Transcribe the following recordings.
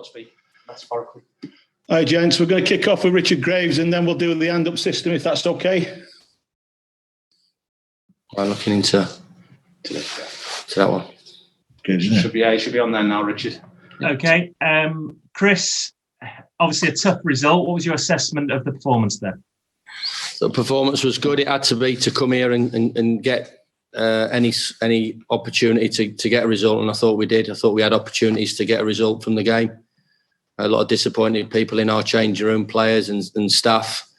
speak metaphorically. All right, gents, we're going to kick off with Richard Graves and then we'll do the hand-up system, if that's okay. I'm looking into that one. Good, Should be on there now, Richard. Okay. Chris, obviously a tough result. What was your assessment of the performance there? The performance was good. It had to be to come here and get any opportunity to get a result, and I thought we did. I thought we had opportunities to get a result from the game. A lot of disappointed people in our changing room, players and staff.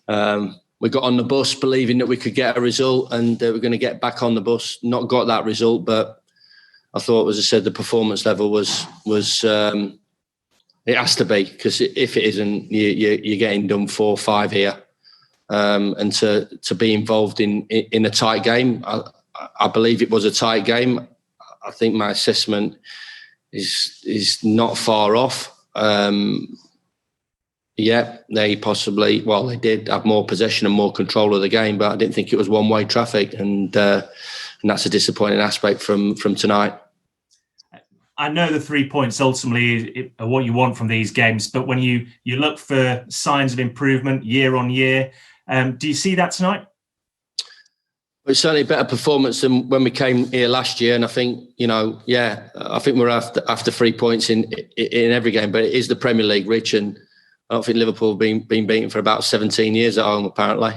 We got on the bus believing that we could get a result and we're going to get back on the bus. Not got that result, but I thought, as I said, the performance level was it has to be, because if it isn't, you're getting done 4 or 5 here. And to be involved in a tight game, I believe it was a tight game. I think my assessment is not far off. Yeah, they did have more possession and more control of the game, but I didn't think it was one-way traffic, and that's a disappointing aspect from tonight. I know the 3 points ultimately are what you want from these games, but when you look for signs of improvement year on year, do you see that tonight? It's certainly a better performance than when we came here last year, and I think I think we're after 3 points in every game, but it is the Premier League, Rich, and I don't think Liverpool have been beaten for about 17 years at home, apparently.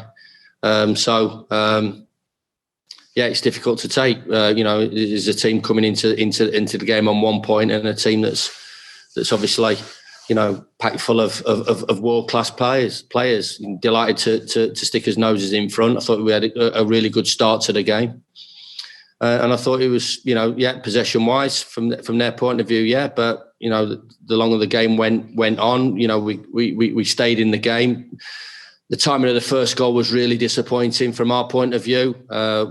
It's difficult to take. There's a team coming into the game on 1 point, and a team that's obviously packed full of world-class players. Delighted to stick his noses in front. I thought we had a really good start to the game. And I thought it was, possession-wise from their point of view, but, the longer the game went on, we stayed in the game. The timing of the first goal was really disappointing from our point of view.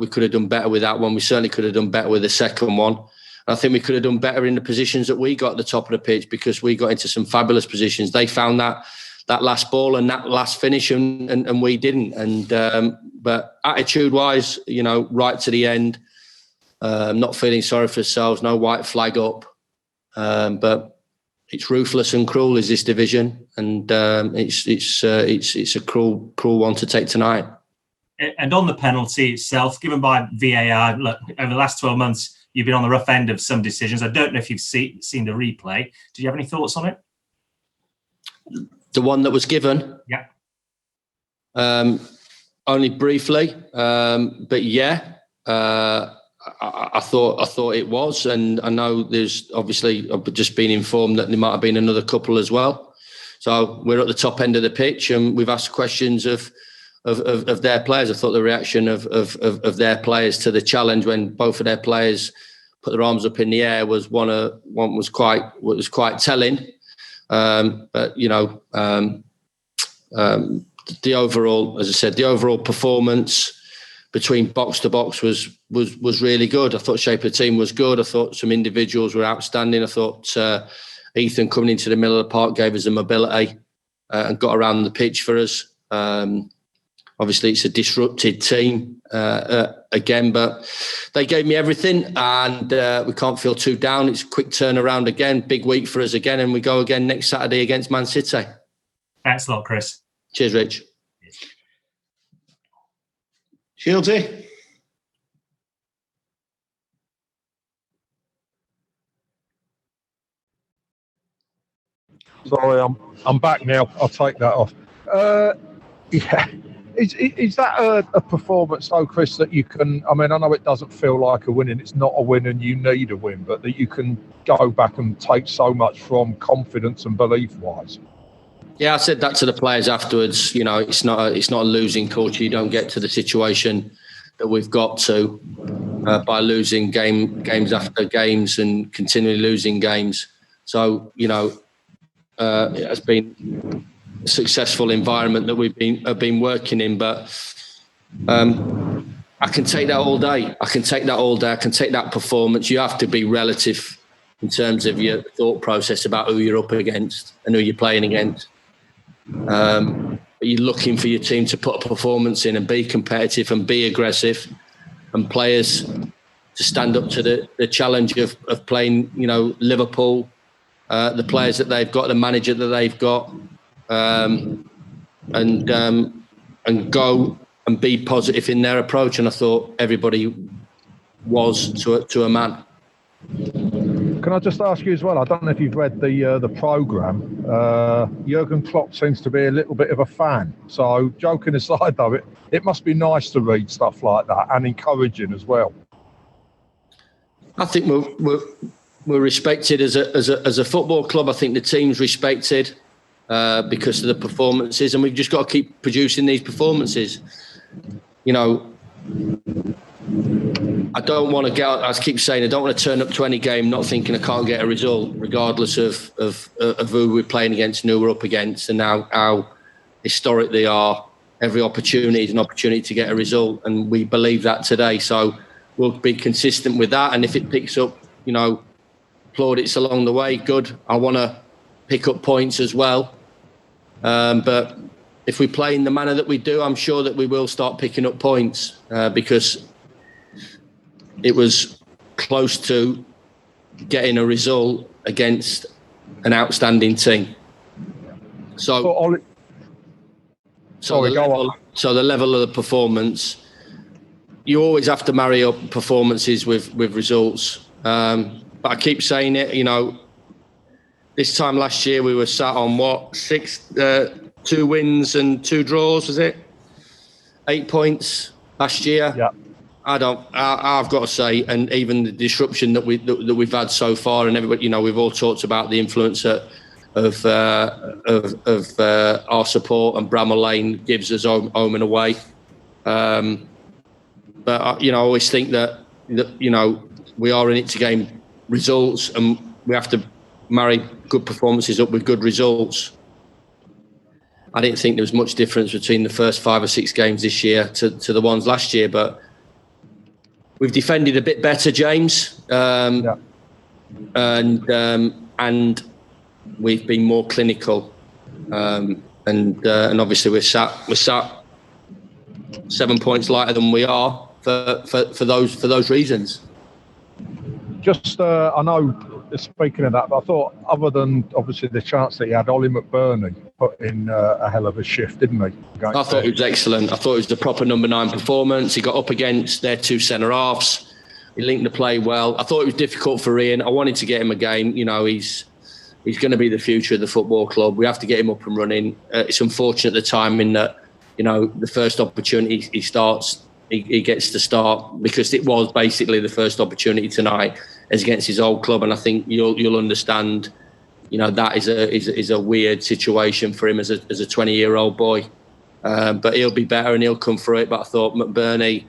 We could have done better with that one. We certainly could have done better with the second one. I think we could have done better in the positions that we got at the top of the pitch, because we got into some fabulous positions. They found that last ball and that last finish, and we didn't. But attitude-wise, right to the end, not feeling sorry for ourselves, no white flag up. But it's ruthless and cruel, is this division, and it's a cruel one to take tonight. And on the penalty itself, given by VAR, look, over the last 12 months, you've been on the rough end of some decisions. I don't know if you've seen the replay. Do you have any thoughts on it? The one that was given? Yeah. Only briefly, but yeah. I thought it was, and I know there's obviously, I've just been informed that there might have been another couple as well. So we're at the top end of the pitch, and we've asked questions of their players. I thought the reaction of their players to the challenge when both of their players put their arms up in the air was quite telling. But the overall, as I said, the overall performance between box to box was really good. I thought shape of the team was good. I thought some individuals were outstanding. I thought Ethan coming into the middle of the park gave us a mobility and got around the pitch for us. Obviously, it's a disrupted team again, but they gave me everything, and we can't feel too down. It's a quick turnaround again, big week for us again, and we go again next Saturday against Man City. Thanks a lot, Chris. Cheers, Rich. Shieldsy? Sorry, I'm back now. I'll take that off. Is that a performance, though, Chris, that you can... I mean, I know it doesn't feel like a win, and it's not a win and you need a win, but that you can go back and take so much from confidence and belief-wise? Yeah, I said that to the players afterwards. It's not a losing culture. You don't get to the situation that we've got to by losing games after games and continually losing games. So, it has been a successful environment that have been working in, but I can take that all day. I can take that performance. You have to be relative in terms of your thought process about who you're up against and who you're playing against. But you're looking for your team to put a performance in and be competitive and be aggressive, and players to stand up to the challenge of playing, Liverpool, the players that they've got, the manager that they've got, and go and be positive in their approach. And I thought everybody was to a man. Can I just ask you as well? I don't know if you've read the programme. Jurgen Klopp seems to be a little bit of a fan. So, joking aside, though, it must be nice to read stuff like that and encouraging as well. I think we're respected as a football club. I think the team's respected because of the performances, and we've just got to keep producing these performances. You know, I don't want to get. I keep saying I don't want to turn up to any game not thinking I can't get a result, regardless of who we're playing against and who we're up against, and how historic they are. Every opportunity is an opportunity to get a result, and we believe that today. So we'll be consistent with that, and if it picks up, you know, plaudits along the way, good. I want to pick up points as well, but if we play in the manner that we do, I'm sure that we will start picking up points because it was close to getting a result against an outstanding team. So the level of the performance, you always have to marry up performances with results. But I keep saying it, you know, this time last year we were sat on 2 wins and 2 draws, was it? 8 points last year. Yeah. I've got to say, and even the disruption that we've had so far, and everybody, you know, we've all talked about the influence of our support, and Bramall Lane gives us home and away. But you know, I always think that you know, we are in it to gain results, and we have to marry good performances up with good results. I didn't think there was much difference between the first 5 or 6 games this year to the ones last year, but we've defended a bit better, James, and we've been more clinical, and obviously we're sat 7 points lighter than we are for those reasons. Just, I know, speaking of that, but I thought, other than obviously the chance that he had, Ollie McBurney put in a hell of a shift, didn't he? I thought it was excellent. I thought it was the proper number 9 performance. He got up against their 2 centre halves. He linked the play well. I thought it was difficult for Ian. I wanted to get him a game. You know, he's going to be the future of the football club. We have to get him up and running. It's unfortunate the timing that, you know, the first opportunity he gets to start, because it was basically the first opportunity tonight as against his old club, and I think you'll understand, you know, that is a weird situation for him as a 20-year-old boy, but he'll be better and he'll come through it. But I thought McBurney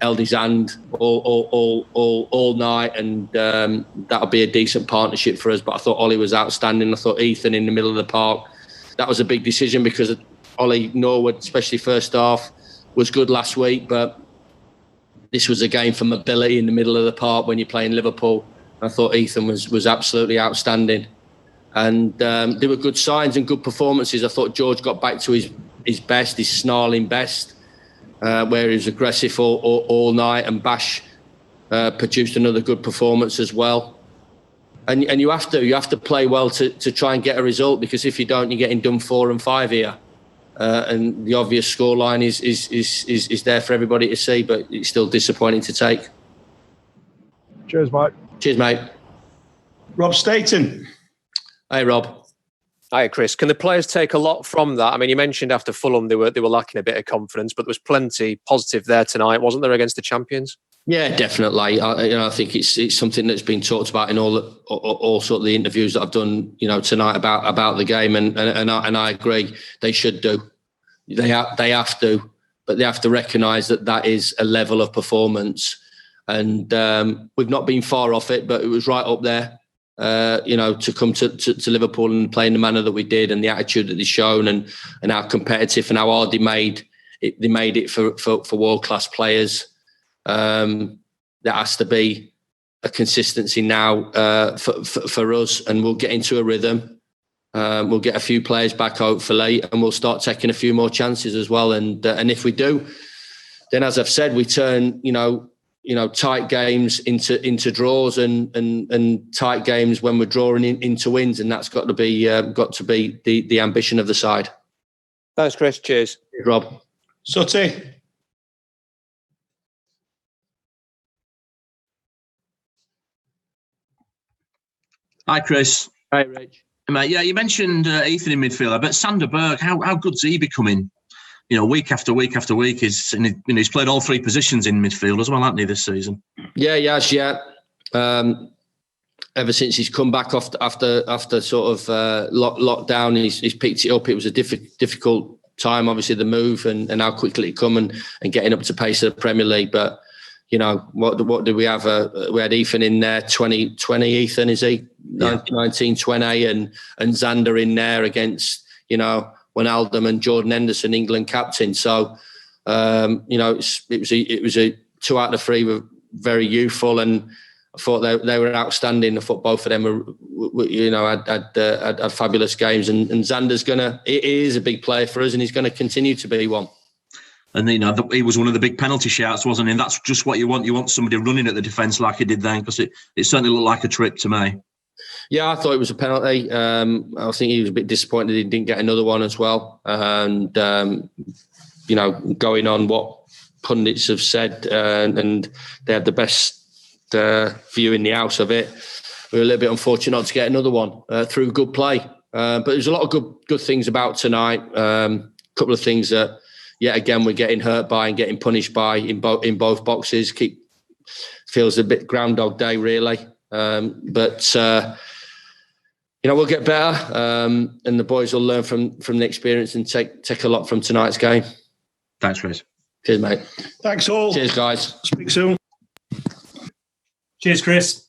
held his hand all night, and that'll be a decent partnership for us. But I thought Ollie was outstanding. I thought Ethan in the middle of the park, that was a big decision, because Ollie Norwood, especially first half, was good last week, but this was a game for mobility in the middle of the park when you're playing Liverpool. I thought Ethan was absolutely outstanding, and there were good signs and good performances. I thought George got back to his best, his snarling best, where he was aggressive all night, and Bash produced another good performance as well. And you have to play well to try and get a result, because if you don't, you're getting done 4 and 5 here. And the obvious scoreline is there for everybody to see, but it's still disappointing to take. Cheers, mate. Cheers, mate. Rob Staten. Hey, Rob. Hi, Chris. Can the players take a lot from that? I mean, you mentioned after Fulham they were lacking a bit of confidence, but there was plenty positive there tonight, wasn't there, against the champions? Yeah, definitely. I think it's something that's been talked about in all sort of the interviews that I've done, you know, tonight about the game, and I agree. They should do. They have to, but they have to recognise that is a level of performance, and we've not been far off it, but it was right up there. You know, to come to Liverpool and play in the manner that we did, and the attitude that they've shown, and how competitive and how hard they made it for world class players. There has to be a consistency now for us, and we'll get into a rhythm. We'll get a few players back, hopefully, and we'll start taking a few more chances as well. And if we do, then, as I've said, we turn, you know, tight games into draws and tight games when we're drawing into wins, and that's got to be the ambition of the side. Thanks, Chris. Cheers. Rob. Sutty. Hi, Chris. Hi, Rich. Mate, yeah, you mentioned Ethan in midfield. I bet Sander Berg, how good's he becoming? Week after week after week, he's played all three positions in midfield as well, hasn't he, this season? Yeah, he has. Yeah, ever since he's come back after sort of lockdown, he's picked it up. It was a difficult time, obviously, the move and how quickly it come and getting up to pace of the Premier League. But what did we have? We had Ethan in there, 2020. Ethan, is he? Yeah. 1920, and Xander in there against Wijnaldum and Jordan Henderson, England captain. So it was a 2 out of 3 were very youthful, and I thought they were outstanding. I thought both of them had fabulous games, and Xander's he is a big player for us, and he's going to continue to be one. And he was one of the big penalty shouts, wasn't he? And that's just what you want. You want somebody running at the defence like he did then, because it certainly looked like a trip to me. Yeah, I thought it was a penalty. I think he was a bit disappointed he didn't get another one as well. And going on what pundits have said, and they had the best view in the house of it. We were a little bit unfortunate not to get another one through good play. But there's a lot of good things about tonight. A couple of things that, yet again, we're getting hurt by and getting punished by in both boxes. Feels a bit Groundhog Day, really. But we'll get better, and the boys will learn from the experience and take a lot from tonight's game. Thanks, Chris. Cheers, mate. Thanks all. Cheers, guys. Speak soon. Cheers, Chris.